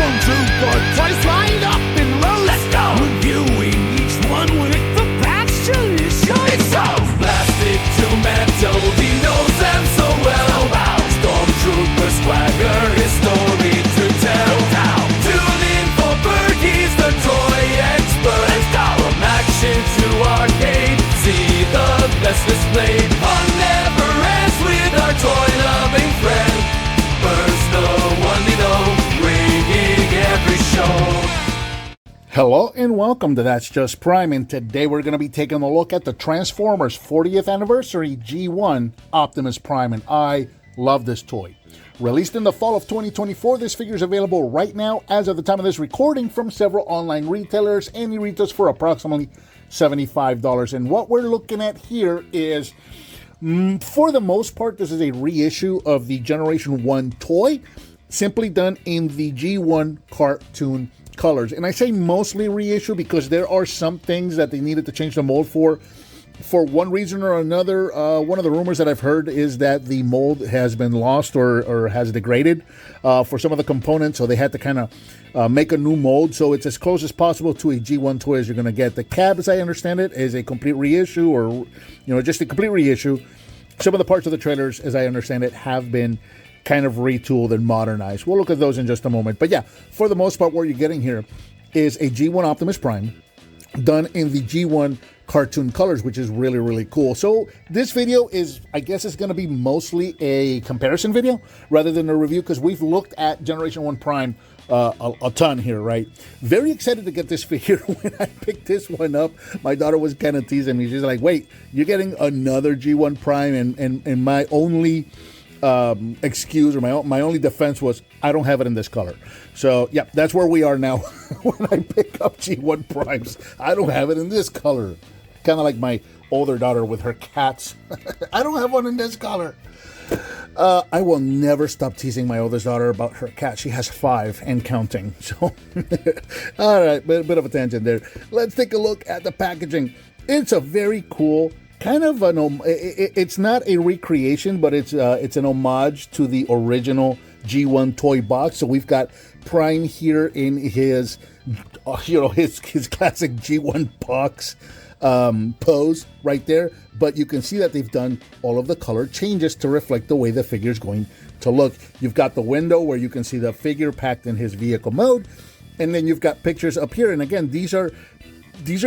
Stormtrooper twice lined up in rows. Let's go! Reviewing each one with the passion it shows. It's so plastic to metal, he knows them so well. Stormtrooper swagger, his story to tell. Tune in for Bert, he's the toy expert. Let's go! From action to arcade, see the best displayed. Fun never ends with our toy-loving friend. Bert's the one we know, bringing every show. Hello and welcome to That's Just Prime, and today we're going to be taking a look at the Transformers 40th Anniversary G1 Optimus Prime, and I love this toy. Released in the fall of 2024, this figure is available right now as of the time of this recording from several online retailers, and he retails for approximately $75. And what we're looking at here is, for the most part, this is a reissue of the Generation 1 toy, simply done in the G1 cartoon colors. And I say mostly reissue because there are some things that they needed to change the mold for one reason or another. One of the rumors that I've heard is that the mold has been lost or has degraded for some of the components, so they had to kind of make a new mold. So it's as close as possible to a G1 toy as you're going to get. The cab, as I understand it, is a complete reissue, or just a complete reissue. Some of the parts of the trailers, as I understand it, have been kind of retooled and modernized. We'll look at those in just a moment. But yeah, for the most part, what you're getting here is a G1 Optimus Prime done in the G1 cartoon colors, which is really, really cool. So this video is, I guess it's going to be mostly a comparison video rather than a review, because we've looked at Generation 1 Prime a ton here, right? Very excited to get this figure. When I picked this one up, my daughter was kind of teasing me. She's like, wait, you're getting another G1 Prime? And my only excuse, or my only defense was, I don't have it in this color. So yeah, that's where we are now. When I pick up G1 Primes, I don't have it in this color. Kind of like my older daughter with her cats. I don't have one in this color. I will never stop teasing my oldest daughter about her cat. She has 5 and counting. So, all right, bit of a tangent there. Let's take a look at the packaging. It's a very cool kind of it's not a recreation, but it's an homage to the original G1 toy box. So we've got Prime here in his classic G1 box pose right there, but you can see that they've done all of the color changes to reflect the way the figure is going to look. You've got the window where you can see the figure packed in his vehicle mode, and then you've got pictures up here. And again, these are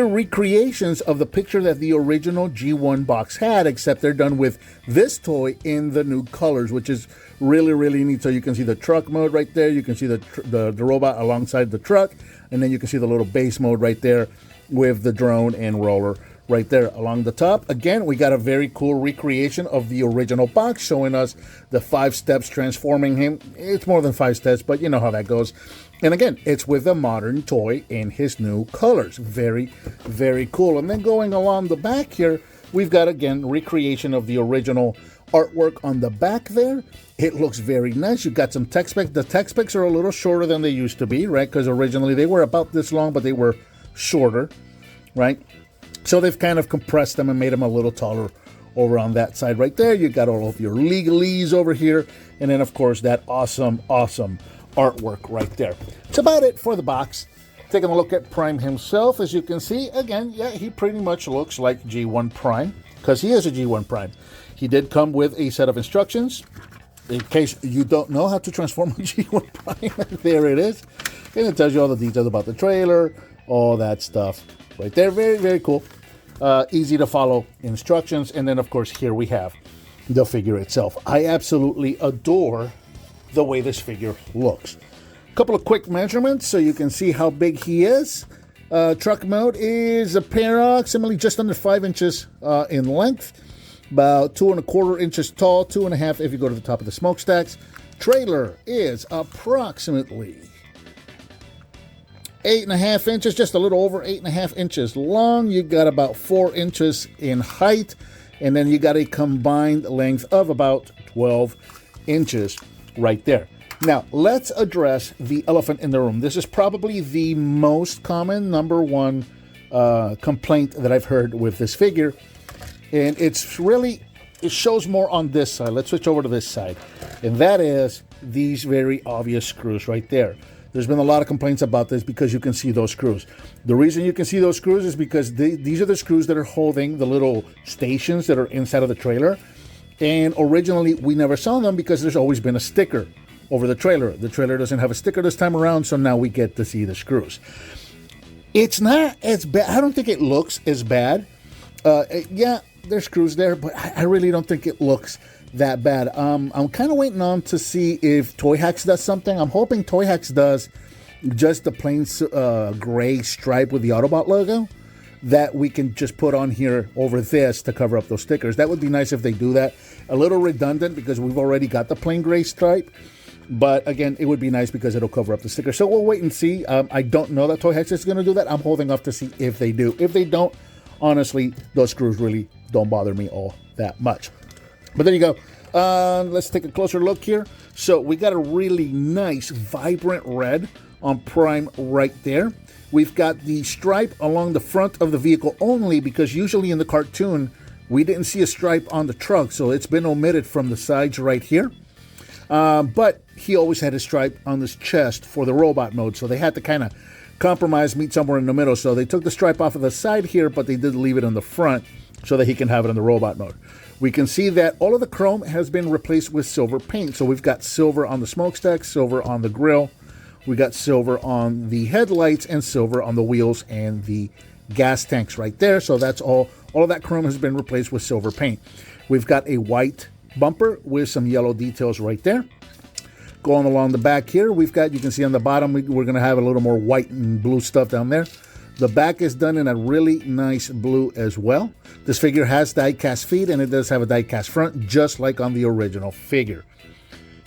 recreations of the picture that the original G1 box had, except they're done with this toy in the new colors, which is really, really neat. So you can see the truck mode right there. You can see the robot alongside the truck, and then you can see the little base mode right there with the drone and roller right there along the top. Again, we got a very cool recreation of the original box, showing us the 5 steps transforming him. It's more than 5 steps, but you know how that goes. And again, it's with a modern toy in his new colors. Very, very cool. And then going along the back here, we've got, again, recreation of the original artwork on the back there. It looks very nice. You've got some tech specs. The tech specs are a little shorter than they used to be, right? Because originally they were about this long, but they were shorter, right? So they've kind of compressed them and made them a little taller over on that side right there. You got all of your legalese over here, and then of course that awesome artwork right there. It's about it for the box. Taking a look at Prime himself, as you can see, again, yeah, he pretty much looks like G1 Prime, because he is a G1 Prime. He did come with a set of instructions in case you don't know how to transform a G1 Prime. There it is, and it tells you all the details about the trailer, all that stuff right there. Very, very cool. Easy to follow instructions. And then, of course, here we have the figure itself. I absolutely adore the way this figure looks. A couple of quick measurements so you can see how big he is. Truck mode is approximately just under 5 inches in length, about 2¼ inches tall, 2.5 if you go to the top of the smokestacks. Trailer is approximately 8.5 inches, just a little over 8.5 inches long. You got about 4 inches in height, and then you got a combined length of about 12 inches right there. Now, let's address the elephant in the room. This is probably the most common #1 complaint that I've heard with this figure, and it shows more on this side. Let's switch over to this side, and that is these very obvious screws right there. There's been a lot of complaints about this because you can see those screws. The reason you can see those screws is because these are the screws that are holding the little stations that are inside of the trailer. And originally, we never saw them because there's always been a sticker over the trailer. The trailer doesn't have a sticker this time around, so now we get to see the screws. It's not as bad. I don't think it looks as bad. Yeah, there's screws there, but I really don't think it looks that bad. I'm kind of waiting on to see if Toy Hacks does something. I'm hoping Toy Hacks does just the plain gray stripe with the Autobot logo that we can just put on here over this to cover up those stickers. That would be nice if they do that. A little redundant because we've already got the plain gray stripe. But again, it would be nice because it'll cover up the sticker. So we'll wait and see. I don't know that Toy Hacks is going to do that. I'm holding off to see if they do. If they don't, honestly, those screws really don't bother me all that much. But there you go. Let's take a closer look here. So we got a really nice, vibrant red on Prime right there. We've got the stripe along the front of the vehicle only because usually in the cartoon, we didn't see a stripe on the truck. So it's been omitted from the sides right here. But he always had his stripe on his chest for the robot mode. So they had to kind of compromise, meet somewhere in the middle. So they took the stripe off of the side here, but they did leave it on the front so that he can have it in the robot mode. We can see that all of the chrome has been replaced with silver paint. So we've got silver on the smokestack, silver on the grill. We got silver on the headlights and silver on the wheels and the gas tanks right there. So that's all of that chrome has been replaced with silver paint. We've got a white bumper with some yellow details right there. Going along the back here, we've got, you can see on the bottom, we're going to have a little more white and blue stuff down there. The back is done in a really nice blue as well. This figure has die-cast feet and it does have a die-cast front, just like on the original figure.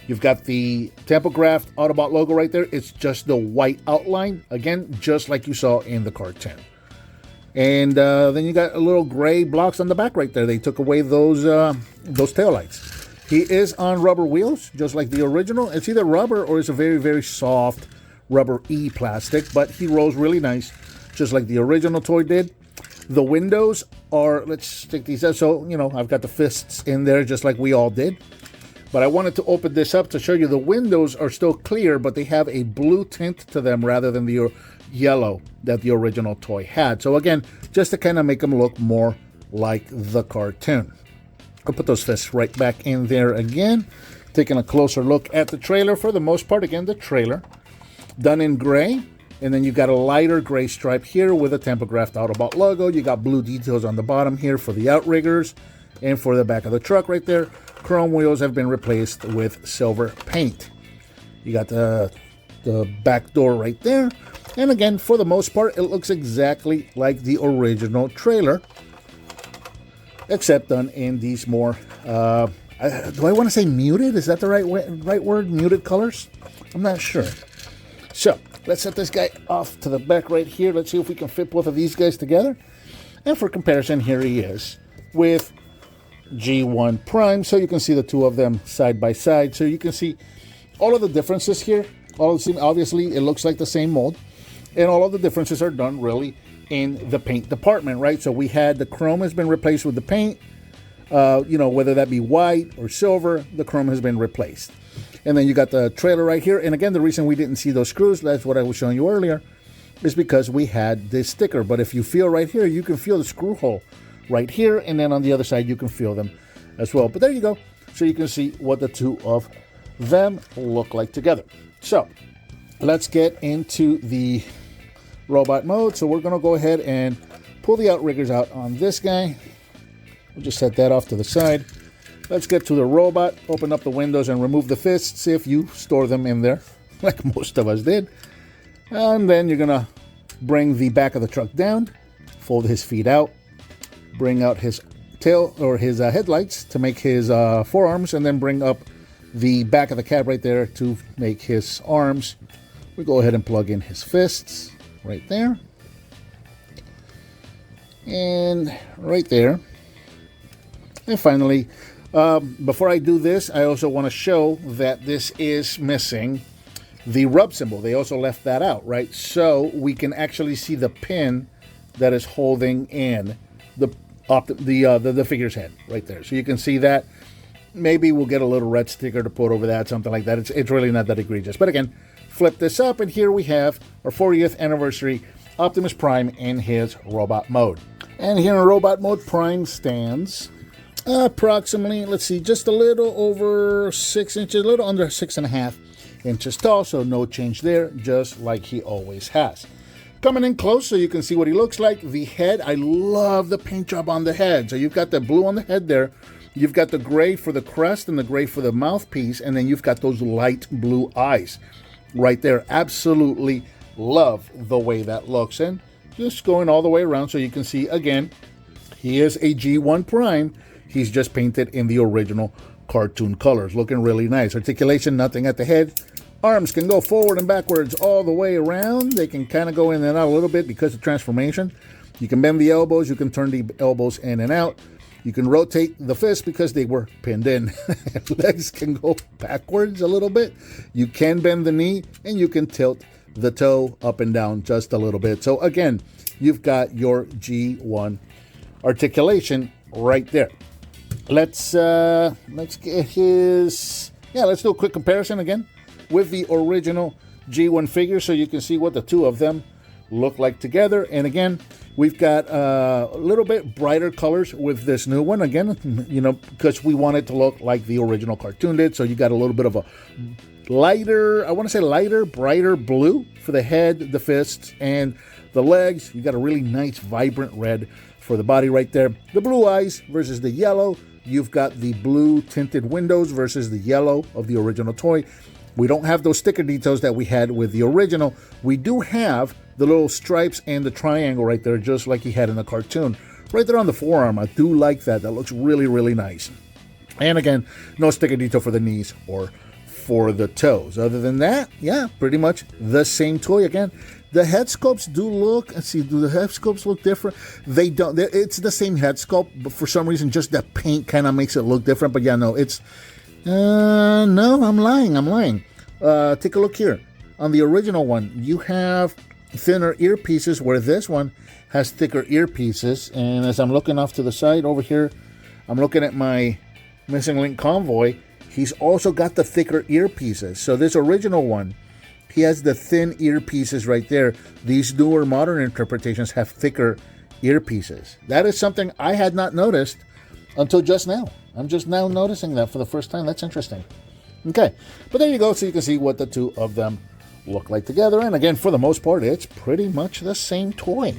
You've got the Tempograph Autobot logo right there. It's just the white outline, again, just like you saw in the cartoon. And then you got a little gray blocks on the back right there. They took away those taillights. He is on rubber wheels, just like the original. It's either rubber or it's a very, very soft rubber-y plastic, but he rolls really nice, just like the original toy did. The windows are, let's stick these out. So, you know, I've got the fists in there just like we all did. But I wanted to open this up to show you the windows are still clear, but they have a blue tint to them rather than the yellow that the original toy had. So again, just to kind of make them look more like the cartoon. I'll put those fists right back in there again. Taking a closer look at the trailer. For the most part, again, the trailer done in gray. And then you got a lighter gray stripe here with a Tempograph Autobot logo. You got blue details on the bottom here for the outriggers and for the back of the truck right there. Chrome wheels have been replaced with silver paint. You got the back door right there. And again, for the most part, it looks exactly like the original trailer, except done in these more, do I want to say muted? Is that the right word? Muted colors? I'm not sure. So let's set this guy off to the back right here. Let's see if we can fit both of these guys together. And for comparison, here he is with G1 Prime, so you can see the two of them side by side. So you can see all of the differences here. Obviously, it looks like the same mold, and all of the differences are done really in the paint department, right? So we had the chrome has been replaced with the paint. You know, whether that be white or silver, the chrome has been replaced. And then you got the trailer right here. And again, the reason we didn't see those screws, that's what I was showing you earlier, is because we had this sticker. But if you feel right here, you can feel the screw hole right here, and then on the other side you can feel them as well. But there you go. So you can see what the two of them look like together. So let's get into the robot mode. So we're going to go ahead and pull the outriggers out on this guy. We'll just set that off to the side. Let's get to the robot. Open up the windows and remove the fists if you store them in there, like most of us did. And then you're going to bring the back of the truck down, fold his feet out, bring out his tail or his headlights to make his forearms, and then bring up the back of the cab right there to make his arms. We go ahead and plug in his fists right there. And right there. And finally, before I do this, I also want to show that this is missing the rub symbol. They also left that out, right? So we can actually see the pin that is holding in the figure's head right there. So you can see that. Maybe we'll get a little red sticker to put over that, something like that. It's really not that egregious. But again, flip this up, and here we have our 40th anniversary Optimus Prime in his robot mode. And here in robot mode, Prime stands approximately, let's see, just a little over 6 inches, a little under 6.5 inches tall, so no change there, just like he always has. Coming in close so you can see what he looks like. The head, I love the paint job on the head. So you've got the blue on the head there, you've got the gray for the crest and the gray for the mouthpiece, and then you've got those light blue eyes right there. Absolutely love the way that looks. And just going all the way around so you can see, again, he is a G1 Prime. He's just painted in the original cartoon colors. Looking really nice. Articulation, nothing at the head. Arms can go forward and backwards all the way around. They can kind of go in and out a little bit because of transformation. You can bend the elbows. You can turn the elbows in and out. You can rotate the fists because they were pinned in. Legs can go backwards a little bit. You can bend the knee, and you can tilt the toe up and down just a little bit. So again, you've got your G1 articulation right there. Let's get his, let's do a quick comparison again with the original G1 figure so you can see what the two of them look like together. And again, we've got a little bit brighter colors with this new one. Again, because we want it to look like the original cartoon did. So you got a little bit of a lighter, I want to say lighter, brighter blue for the head, the fists, and the legs. You got a really nice, vibrant red for the body right there. The blue eyes versus the yellow. You've got the blue tinted windows versus the yellow of the original toy. We don't have those sticker details that we had with the original. We do have the little stripes and the triangle right there, just like he had in the cartoon. Right there on the forearm, I do like that. That looks really, really nice. And again, no sticker detail for the knees or for the toes. Other than that, yeah, pretty much the same toy. Again, the head sculpts do look, let's see, do the head sculpts look different? They don't. It's the same head sculpt, but for some reason, just that paint kind of makes it look different. But yeah, no, it's, no, I'm lying. Take a look here. On the original one, you have thinner earpieces, where this one has thicker earpieces. And as I'm looking off to the side over here, I'm looking at my Missing Link Convoy. He's also got the thicker earpieces. So this original one, he has the thin earpieces right there. These newer modern interpretations have thicker earpieces. That is something I had not noticed until just now. I'm just now noticing that for the first time. That's interesting. Okay, but there you go. So you can see what the two of them look like together. And again, for the most part, it's pretty much the same toy.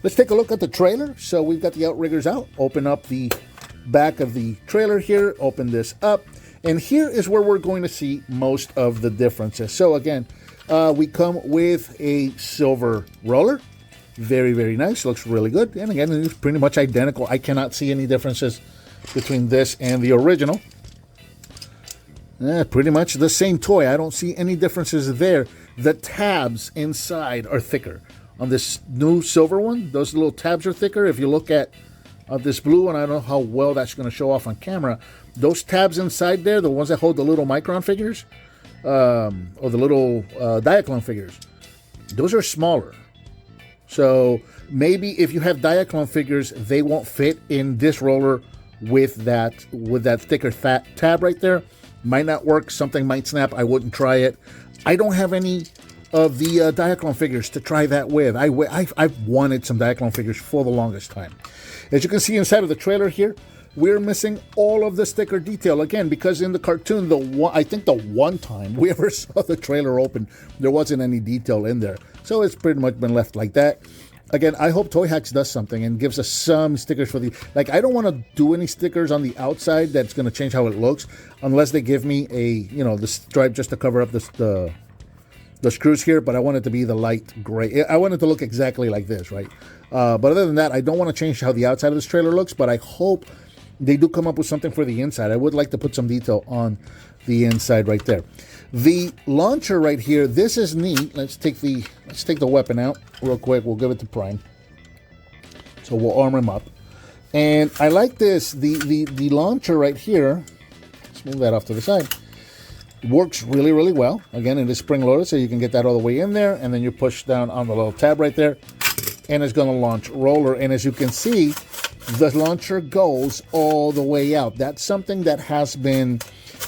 Let's take a look at the trailer. So we've got the outriggers out. Open up the back of the trailer here. Open this up. And here is where we're going to see most of the differences. So again, we come with a silver roller. Very, very nice. Looks really good. And again, it's pretty much identical. I cannot see any differences between this and the original. Pretty much the same toy. I don't see any differences there. The tabs inside are thicker. On this new silver one, those little tabs are thicker. If you look at this blue one, I don't know how well that's going to show off on camera. Those tabs inside there, the ones that hold the little Micron figures, or the little Diaclone figures, those are smaller. So maybe if you have Diaclone figures, they won't fit in this roller with that thicker tab right there. Might not work. Something might snap. I wouldn't try it. I don't have any of the Diaclone figures to try that with. I've wanted some Diaclone figures for the longest time. As you can see inside of the trailer here, we're missing all of the sticker detail. Again, because in the cartoon, I think the one time we ever saw the trailer open, there wasn't any detail in there. So it's pretty much been left like that. Again, I hope Toy Hacks does something and gives us some stickers for the... Like, I don't want to do any stickers on the outside that's going to change how it looks unless they give me the stripe just to cover up the screws here, but I want it to be the light gray. I want it to look exactly like this, right? But other than that, I don't want to change how the outside of this trailer looks, but I hope they do come up with something for the inside. I would like to put some detail on the inside right there. The launcher right here, this is neat. Let's take the weapon out real quick. We'll give it to Prime. So we'll arm him up. And I like this. The launcher right here, let's move that off to the side, works really, really well. Again, it is spring loaded, so you can get that all the way in there, and then you push down on the little tab right there, and it's going to launch roller. And as you can see, the launcher goes all the way out. That's something that has been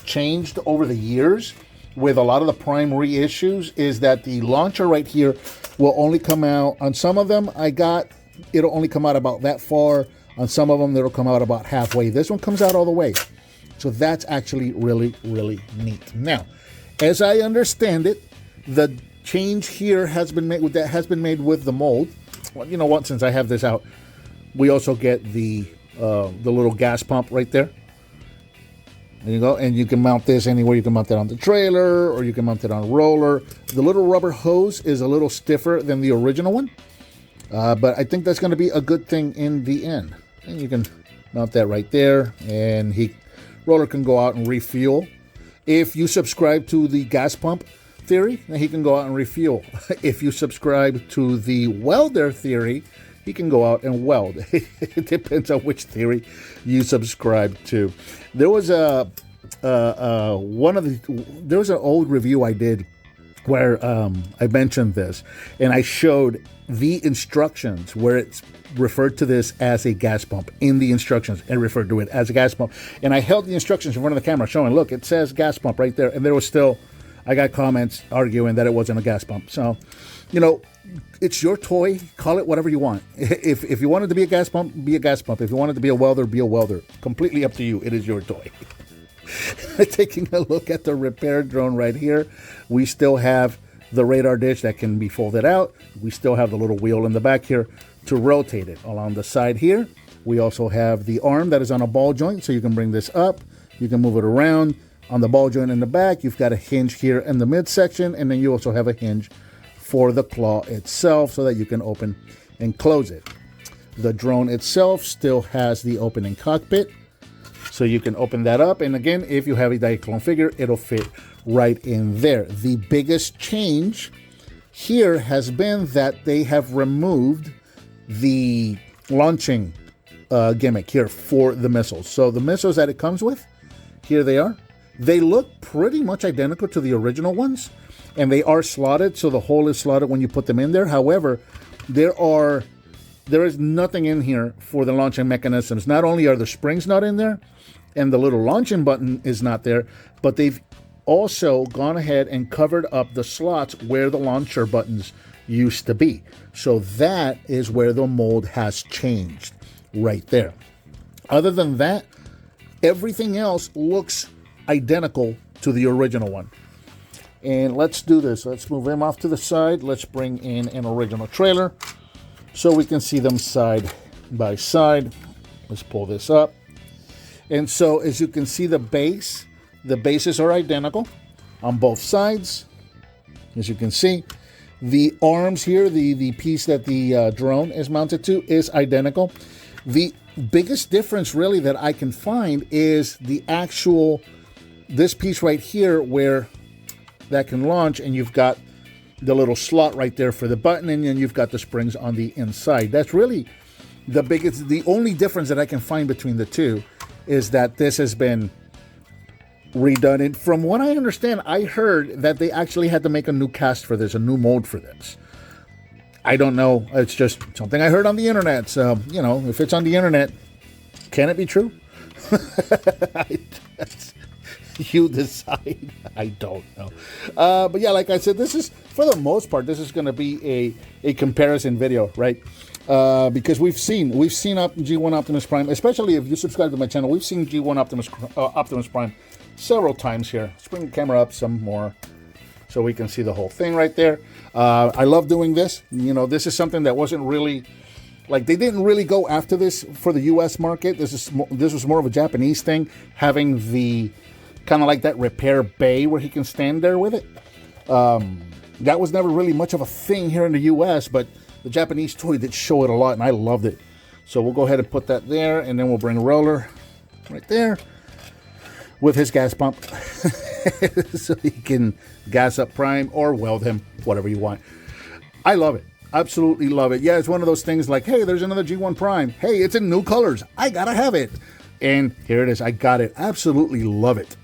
changed over the years. with a lot of the Prime reissues is that the launcher right here will only come out, on some of them it'll only come out about that far. On some of them, it'll come out about halfway. This one comes out all the way. So that's actually really, really neat. Now, as I understand it, the change here has been made with the mold. Well, you know what? Since I have this out, we also get the little gas pump right there. There you go, and you can mount this anywhere. You can mount it on the trailer, or you can mount it on a roller. The little rubber hose is a little stiffer than the original one, but I think that's going to be a good thing in the end. And you can mount that right there, and roller can go out and refuel. If you subscribe to the gas pump theory, then he can go out and refuel. If you subscribe to the welder theory, he can go out and weld. It depends on which theory you subscribe to. There was there was an old review I did where I mentioned this, and I showed the instructions where it's referred to this as a gas pump. In the instructions, and referred to it as a gas pump. And I held the instructions in front of the camera showing, look, it says gas pump right there. And there was still, I got comments arguing that it wasn't a gas pump. So, you know, it's your toy. Call it whatever you want. If you want it to be a gas pump, be a gas pump. If you want it to be a welder, be a welder. Completely up to you. It is your toy. Taking a look at the repair drone right here, we still have the radar dish that can be folded out. We still have the little wheel in the back here to rotate it. Along the side here, we also have the arm that is on a ball joint, so you can bring this up. You can move it around. On the ball joint in the back, you've got a hinge here in the midsection, and then you also have a hinge for the claw itself so that you can open and close it. The drone itself still has the opening cockpit, so you can open that up. And again, if you have a Diaclone figure, it'll fit right in there. The biggest change here has been that they have removed the launching gimmick here for the missiles. So the missiles that it comes with, here they are. They look pretty much identical to the original ones, and they are slotted, so the hole is slotted when you put them in there. However, there is nothing in here for the launching mechanisms. Not only are the springs not in there, and the little launching button is not there, but they've also gone ahead and covered up the slots where the launcher buttons used to be. So that is where the mold has changed right there. Other than that, everything else looks identical to the original one. And let's do this. Let's move them off to the side. Let's bring in an original trailer so we can see them side by side. Let's pull this up. And so as you can see, the bases are identical on both sides. As you can see, the arms here, the piece that the drone is mounted to, is identical. The biggest difference really that I can find is this piece right here where that can launch, and you've got the little slot right there for the button, and then you've got the springs on the inside. That's really the only difference that I can find between the two is that this has been redone. And from what I understand, I heard that they actually had to make a new cast for this, a new mold for this. I don't know. It's just something I heard on the internet. So, you know, if it's on the internet, can it be true? You decide. I don't know. But yeah, like I said, this is, for the most part, this is going to be a comparison video, right? Because we've seen G1 Optimus Prime, especially if you subscribe to my channel. We've seen G1 Optimus Prime several times here. Let's bring the camera up some more so we can see the whole thing right there. I love doing this. You know, this is something that wasn't really, like, they didn't really go after this for the U.S. market. This was more of a Japanese thing, having the kind of like that repair bay where he can stand there with it. That was never really much of a thing here in the U.S., but the Japanese toy did show it a lot, and I loved it. So we'll go ahead and put that there, and then we'll bring a roller right there with his gas pump so he can gas up Prime or weld him, whatever you want. I love it. Absolutely love it. Yeah, it's one of those things like, hey, there's another G1 Prime. Hey, it's in new colors. I gotta have it. And here it is. I got it. Absolutely love it.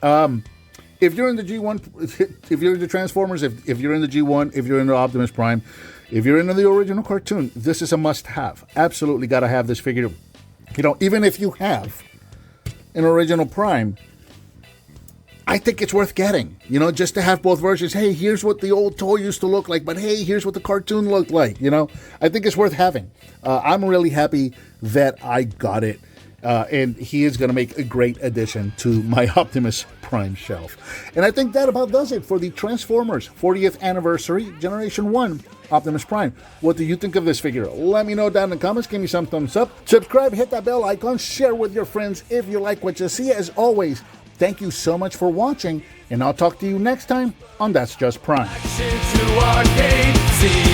If you're in the G1, if you're into Transformers, if you're in the G1, if you're into Optimus Prime, if you're into the original cartoon, this is a must-have. Absolutely got to have this figure. You know, even if you have an original Prime, I think it's worth getting, you know, just to have both versions. Hey, here's what the old toy used to look like, but hey, here's what the cartoon looked like, you know. I think it's worth having. I'm really happy that I got it, and he is going to make a great addition to my Optimus Prime shelf. And I think that about does it for the Transformers 40th Anniversary Generation 1 Optimus Prime. What do you think of this figure? Let me know down in the comments. Give me some thumbs up. Subscribe, hit that bell icon, share with your friends if you like what you see. As always, thank you so much for watching, and I'll talk to you next time on That's Just Prime. Action to arcade, see